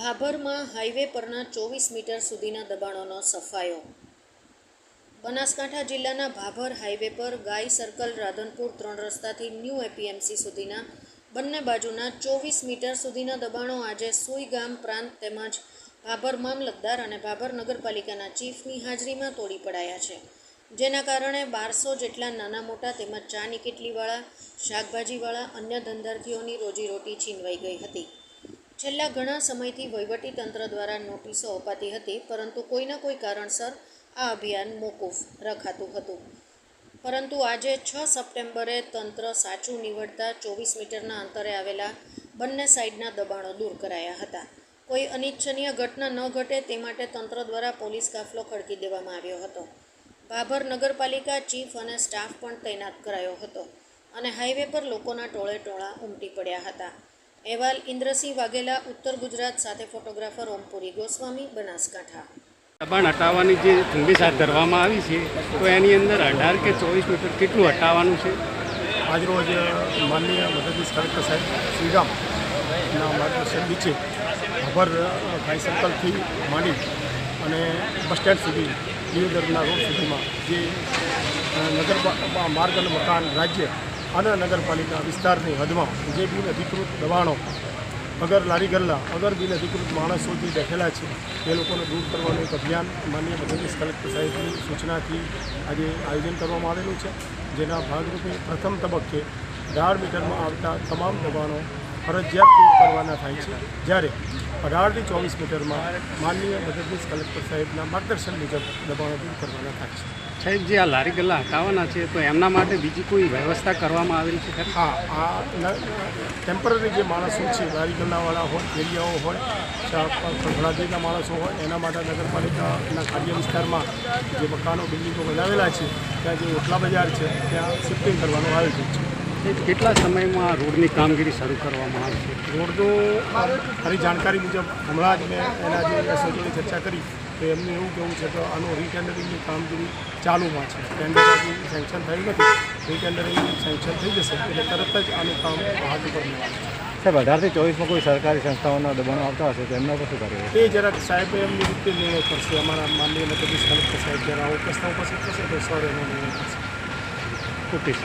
ભાભરમાં highway પરના 24 metre સુધીના દબાણોનો સફાયો. બનાસકાંઠા જિલ્લાના ભાભર હાઈવે પર ગાય સર્કલ રાધનપુર 3 રસ્તાથી ન્યૂ એપીએમસી સુધીના બંને બાજુના 24 મીટર સુધીના દબાણો આજે સુઈ ગામ પ્રાંત તેમજ ભાભર મામલતદાર અને ભાભર નગરપાલિકાના ચીફની હાજરીમાં તોડી પડાયા છે. જેના કારણે 1200 જેટલા નાના મોટા તેમજ ચાની કેટલીવાળા, શાકભાજીવાળા, અન્ય ધંધાર્થીઓની રોજીરોટી છીનવાઈ ગઈ હતી. છેલ્લા ઘણા સમયથી વહીવટીતંત્ર દ્વારા નોટિસો અપાતી હતી, પરંતુ કોઈના કોઈ કારણસર આ અભિયાન મોકૂફ રખાતું હતું. પરંતુ આજે 6 સપ્ટેમ્બરે તંત્ર સાચું નીવડતા 24 મીટરના અંતરે આવેલા બંને સાઈડના દબાણો દૂર કરાયા હતા. કોઈ અનિચ્છનીય ઘટના ન ઘટે તે માટે તંત્ર દ્વારા પોલીસ કાફલો ખડકી દેવામાં આવ્યો હતો. ભાભર નગરપાલિકા ચીફ અને સ્ટાફ પણ તૈનાત કરાયો હતો અને હાઈવે પર લોકોના ટોળે ટોળા ઉમટી પડ્યા હતા. અહેવાલ ઇન્દ્રસિંહ વાઘેલા, ઉત્તર ગુજરાત સાથે ફોટોગ્રાફર ઓમપુરી ગોસ્વામી, બનાસકાંઠા. દબાણ હટાવવાની જે ઝુંબેશ હાથ ધરવામાં આવી છે, તો એની અંદર 18 કે 24 મીટર કેટલું હટાવવાનું છે? આજરોજ માનનીય મદદનીશ કલેક્ટર સાહેબ શ્રીરામના માર્ગદર્શન નીચે ભાભર ગાય સર્કલથી માંડી અને બસ સ્ટેન્ડ સુધી દિયોદરના રોડ સુધીમાં જે નગર માર્ગ અને મકાન રાજ્ય અને નગરપાલિકા વિસ્તારની હદમાં જે બિન અધિકૃત દબાણો, અગર લારી ગલ્લા, અગર બિન અધિકૃત માણસો જે બેઠેલા છે એ લોકોને દૂર કરવાનું એક અભિયાન માનનીય મદદનીશ કલેક્ટર સાહેબની સૂચનાથી આજે આયોજન કરવામાં આવેલું છે. જેના ભાગરૂપે પ્રથમ તબક્કે 18 મીટરમાં આવતા તમામ દબાણો ફરજિયાત દૂર કરવાના થાય છે, જ્યારે 18 થી 24 મીટરમાં માનનીય મદદનીશ કલેક્ટર સાહેબના માર્ગદર્શન મુજબ દબાણો દૂર કરવાના થાય છે. સાહેબ, જે આ લારી ગલ્લા હટાવવાના છે, તો એમના માટે બીજી કોઈ વ્યવસ્થા કરવામાં આવેલી છે? હા, આ ટેમ્પરરી જે માણસો છે, લારી ગલ્લાવાળા હોય, ફેરિયાઓ હોય, ભડાદીના માણસો હોય, એના માટે નગરપાલિકાના કાર્ય વિસ્તારમાં જે મકાનો, બિલ્ડિંગો બનાવેલા છે ત્યાં જે ઓટલા બજાર છે ત્યાં શિફ્ટિંગ કરવાનું આયોજન છે. કેટલા સમયમાં રોડની કામગીરી શરૂ કરવામાં આવશે? રોડનું મારી જાણકારી મુજબ હમણાં જ મેં એના જે એસઓ જોડે ચર્ચા કરી તો એમનું એવું કહેવું છે કે આનું રીટેન્ડરિંગની કામગીરી ચાલુમાં છે. ટેન્ડર હજી સેન્કશન થયું નથી. રીટેન્ડરિંગ સેન્કશન થઈ જશે એટલે તરત જ આનું કામ હાથ ઉપર લેવાનું છે. સાહેબ, 18 થી 24માં કોઈ સરકારી સંસ્થાઓના દબાણો આવતા હશે તો એમના પર શું કાર્યવાહી? એ જરાક સાહેબ એમની રીતે નિર્ણય કરશે. અમારા માનનીય મદદનીશ કલેક્ટર સાહેબ જ્યારે આવો પ્રસ્તાવ પસંદ થશે તો સર એનો નિર્ણય કરશે. ઓકે.